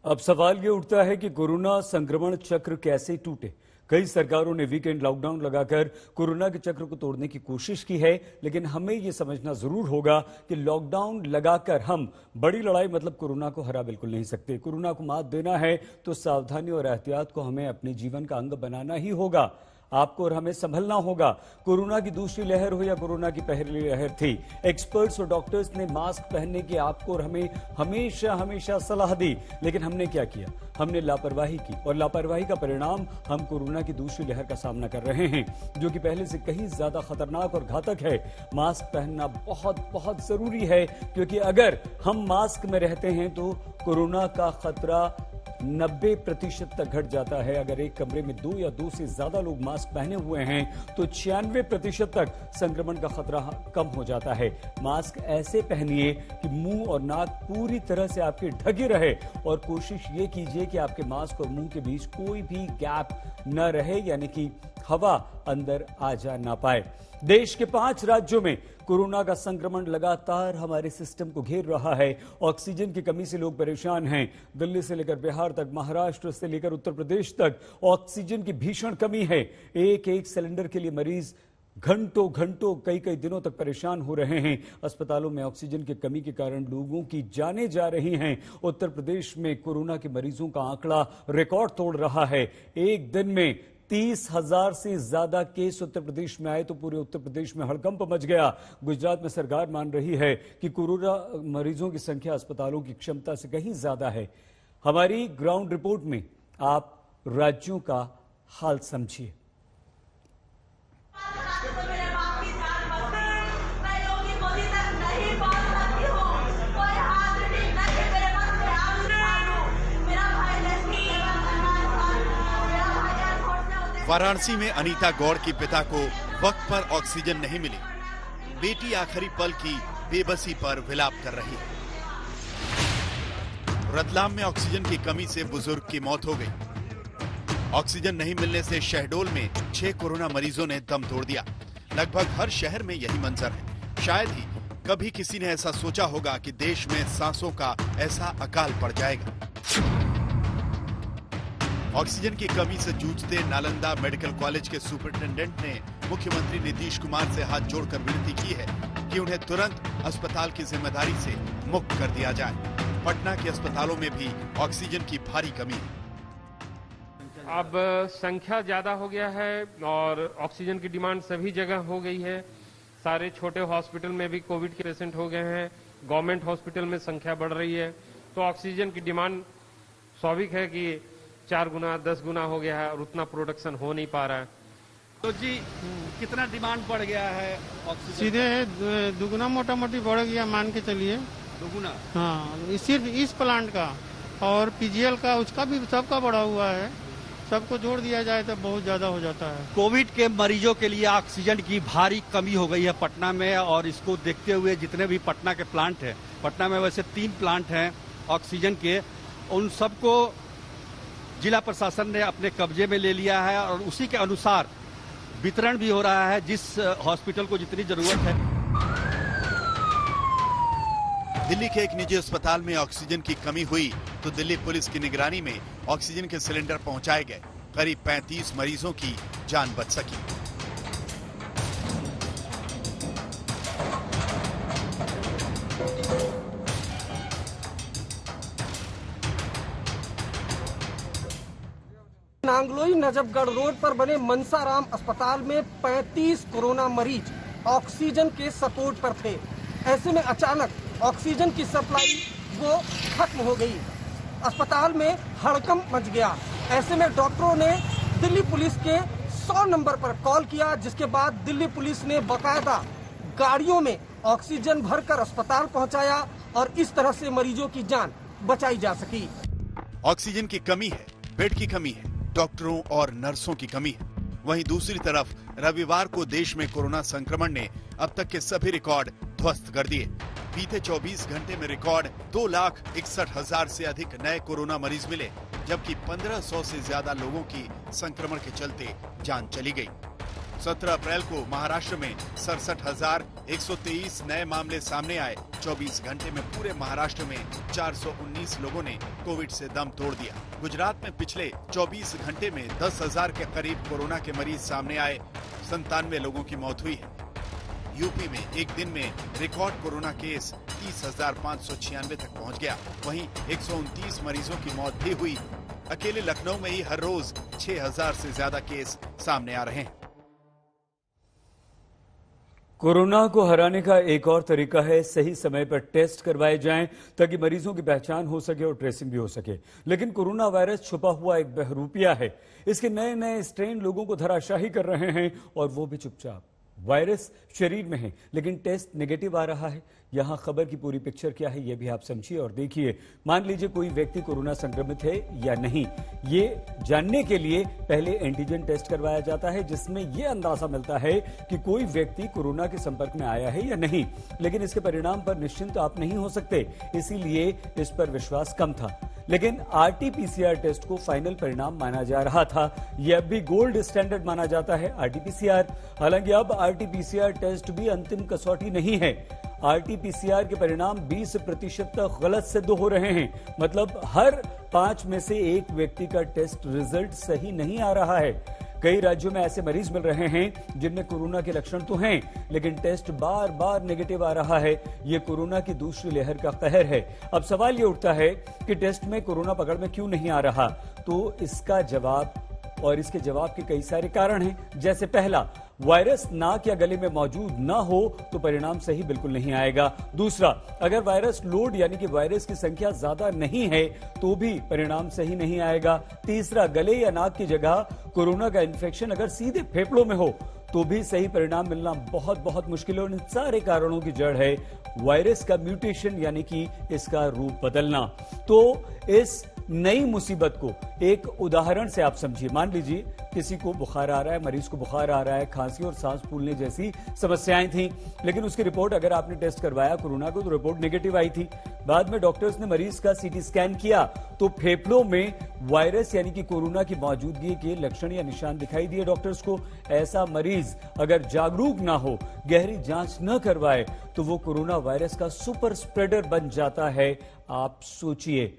अब सवाल ये उठता है कि कोरोना संक्रमण चक्र कैसे टूटे। कई सरकारों ने वीकेंड लॉकडाउन लगाकर कोरोना के चक्र को तोड़ने की कोशिश की है, लेकिन हमें यह समझना जरूर होगा कि लॉकडाउन लगाकर हम बड़ी लड़ाई मतलब कोरोना को हरा बिल्कुल नहीं सकते। कोरोना को मात देना है तो सावधानी और एहतियात को हमें अपने जीवन का अंग बनाना ही होगा। आपको और हमें संभलना होगा। कोरोना की दूसरी लहर हो या कोरोना की पहली लहर थी, एक्सपर्ट्स और डॉक्टर्स ने मास्क पहनने की आपको और हमें हमेशा हमेशा सलाह दी, लेकिन हमने क्या किया? हमने लापरवाही की और लापरवाही का परिणाम हम कोरोना की दूसरी लहर का सामना कर रहे हैं, जो कि पहले से कहीं ज्यादा खतरनाक और घातक है। मास्क पहनना बहुत बहुत जरूरी है, क्योंकि अगर हम मास्क में रहते हैं तो कोरोना का खतरा 90% तक घट जाता है। अगर एक कमरे में 2 या 2 से ज्यादा लोग मास्क पहने हुए हैं तो 96% तक संक्रमण का खतरा कम हो जाता है। मास्क ऐसे पहनिए कि मुंह और नाक पूरी तरह से आपके ढके रहे और कोशिश ये कीजिए कि आपके मास्क और मुंह के बीच कोई भी गैप न रहे, यानी कि हवा अंदर आ जा ना पाए। देश के 5 राज्यों में कोरोना का संक्रमण लगातार हमारे सिस्टम को घेर रहा है। ऑक्सीजन की कमी से लोग परेशान हैं। दिल्ली से लेकर बिहार तक, महाराष्ट्र से लेकर उत्तर प्रदेश तक ऑक्सीजन की भीषण कमी है। एक एक सिलेंडर के लिए मरीज घंटों घंटों कई कई दिनों तक परेशान हो रहे हैं। अस्पतालों में ऑक्सीजन की कमी के कारण लोगों की जानें जा रही हैं। उत्तर प्रदेश में कोरोना के मरीजों का आंकड़ा रिकॉर्ड तोड़ रहा है। एक दिन में 30,000 से ज्यादा केस उत्तर प्रदेश में आए तो पूरे उत्तर प्रदेश में हड़कंप मच गया। गुजरात में सरकार मान रही है कि कोरोना मरीजों की संख्या अस्पतालों की क्षमता से कहीं ज्यादा है। हमारी ग्राउंड रिपोर्ट में आप राज्यों का हाल समझिए। वाराणसी में अनीता गौड़ के पिता को वक्त पर ऑक्सीजन नहीं मिली। बेटी आखिरी पल की बेबसी पर विलाप कर रही है। रतलाम में ऑक्सीजन की कमी से बुजुर्ग की मौत हो गई। ऑक्सीजन नहीं मिलने से शहडोल में 6 कोरोना मरीजों ने दम तोड़ दिया। लगभग हर शहर में यही मंजर है। शायद ही कभी किसी ने ऐसा सोचा होगा कि देश में सांसों का ऐसा अकाल पड़ जाएगा। ऑक्सीजन की कमी से जूझते नालंदा मेडिकल कॉलेज के सुपरिटेंडेंट ने मुख्यमंत्री नीतीश कुमार से हाथ जोड़कर विनती की है कि उन्हें तुरंत अस्पताल की जिम्मेदारी से मुक्त कर दिया जाए। पटना के अस्पतालों में भी ऑक्सीजन की भारी कमी है। अब संख्या ज्यादा हो गया है और ऑक्सीजन की डिमांड सभी जगह हो गई है। सारे छोटे हॉस्पिटल में भी कोविड के पेशेंट हो गए हैं। गवर्नमेंट हॉस्पिटल में संख्या बढ़ रही है, तो ऑक्सीजन की डिमांड स्वाभाविक है कि 4 गुना 10 गुना हो गया है और उतना प्रोडक्शन हो नहीं पा रहा है। तो जी कितना डिमांड बढ़ गया है ऑक्सीजन? सीधे दुगुना मोटा मोटी बढ़ गया, मान के चलिए दुगुना। हाँ, सिर्फ इस प्लांट का और पीजीएल का, उसका भी सबका बढ़ा हुआ है। सबको जोड़ दिया जाए तो बहुत ज्यादा हो जाता है। कोविड के मरीजों के लिए ऑक्सीजन की भारी कमी हो गई है पटना में, और इसको देखते हुए जितने भी पटना के प्लांट है, पटना में वैसे 3 प्लांट हैं ऑक्सीजन के, उन सबको जिला प्रशासन ने अपने कब्जे में ले लिया है और उसी के अनुसार वितरण भी हो रहा है जिस हॉस्पिटल को जितनी जरूरत है। दिल्ली के एक निजी अस्पताल में ऑक्सीजन की कमी हुई तो दिल्ली पुलिस की निगरानी में ऑक्सीजन के सिलेंडर पहुंचाए गए। करीब 35 मरीजों की जान बच सकी। नांगलोई नजफगढ़ रोड पर बने मनसाराम अस्पताल में 35 कोरोना मरीज ऑक्सीजन के सपोर्ट पर थे। ऐसे में अचानक ऑक्सीजन की सप्लाई वो खत्म हो गई। अस्पताल में हड़कंप मच गया। ऐसे में डॉक्टरों ने दिल्ली पुलिस के 100 नंबर पर कॉल किया, जिसके बाद दिल्ली पुलिस ने बाकायदा गाड़ियों में ऑक्सीजन भरकर अस्पताल पहुंचाया और इस तरह से मरीजों की जान बचाई जा सकी। ऑक्सीजन की कमी है, बेड की कमी है, डॉक्टरों और नर्सों की कमी है। वहीं दूसरी तरफ रविवार को देश में कोरोना संक्रमण ने अब तक के सभी रिकॉर्ड ध्वस्त कर दिए। बीते 24 घंटे में रिकॉर्ड 2,61,000 से अधिक नए कोरोना मरीज मिले, जबकि 1,500 से ज्यादा लोगों की संक्रमण के चलते जान चली गई। 17 अप्रैल को महाराष्ट्र में 67,123 नए मामले सामने आए। 24 घंटे में पूरे महाराष्ट्र में 419 लोगों ने कोविड से दम तोड़ दिया। गुजरात में पिछले 24 घंटे में 10,000 के करीब कोरोना के मरीज सामने आए। 97 लोगों की मौत हुई है। यूपी में एक दिन में रिकॉर्ड कोरोना केस 30,596 तक पहुंच गया। वहीं 129 मरीजों की मौत भी हुई। अकेले लखनऊ में ही हर रोज 6,000 से ज्यादा केस सामने आ रहे हैं। कोरोना को हराने का एक और तरीका है सही समय पर टेस्ट करवाए जाएं ताकि मरीजों की पहचान हो सके और ट्रेसिंग भी हो सके। लेकिन कोरोना वायरस छुपा हुआ एक बहरूपिया है। इसके नए नए स्ट्रेन लोगों को धराशाही कर रहे हैं और वो भी चुपचाप। वायरस शरीर में है लेकिन टेस्ट नेगेटिव आ रहा है। यहां खबर की पूरी पिक्चर क्या है ये भी आप समझिए और देखिए। मान लीजिए कोई व्यक्ति कोरोना संक्रमित है या नहीं, ये जानने के लिए पहले एंटीजन टेस्ट करवाया जाता है जिसमें यह अंदाजा मिलता है कि कोई व्यक्ति कोरोना के संपर्क में आया है या नहीं। लेकिन इसके परिणाम पर निश्चिंत आप नहीं हो सकते, इसीलिए इस पर विश्वास कम था। लेकिन आरटीपीसीआर टेस्ट को फाइनल परिणाम माना जा रहा था। यह अब भी गोल्ड स्टैंडर्ड माना जाता है आरटीपीसीआर। हालांकि अब आरटीपीसीआर टेस्ट भी अंतिम कसौटी नहीं है। आरटीपीसीआर के परिणाम 20% तक गलत सिद्ध हो रहे हैं। मतलब हर 5 में से 1 व्यक्ति का टेस्ट रिजल्ट सही नहीं आ रहा है। कई राज्यों में ऐसे मरीज मिल रहे हैं जिनमें कोरोना के लक्षण तो हैं लेकिन टेस्ट बार बार नेगेटिव आ रहा है। ये कोरोना की दूसरी लहर का कहर है। अब सवाल ये उठता है कि टेस्ट में कोरोना पकड़ में क्यों नहीं आ रहा। तो इसका जवाब और इसके जवाब के कई सारे कारण हैं। जैसे पहला, वायरस नाक या गले में मौजूद ना हो तो परिणाम सही बिल्कुल नहीं आएगा। दूसरा, अगर वायरस लोड यानी कि वायरस की संख्या ज्यादा नहीं है तो भी परिणाम सही नहीं आएगा। तीसरा, गले या नाक की जगह कोरोना का इन्फेक्शन अगर सीधे फेफड़ों में हो तो भी सही परिणाम मिलना बहुत बहुत मुश्किल है। और इन सारे कारणों की जड़ है वायरस का म्यूटेशन यानी कि इसका रूप बदलना। तो इस नई मुसीबत को एक उदाहरण से आप समझिए। मान लीजिए किसी को बुखार आ रहा है, मरीज को बुखार आ रहा है, खांसी और सांस फूलने जैसी समस्याएं थी, लेकिन उसकी रिपोर्ट अगर आपने टेस्ट करवाया कोरोना को तो रिपोर्ट नेगेटिव आई थी। बाद में डॉक्टर्स ने मरीज का सीटी स्कैन किया तो फेफड़ों में वायरस यानी कि कोरोना की मौजूदगी के लक्षण या निशान दिखाई दिए डॉक्टर्स को। ऐसा मरीज अगर जागरूक ना हो, गहरी जांच न करवाए तो वो कोरोना वायरस का सुपर स्प्रेडर बन जाता है। आप सोचिए।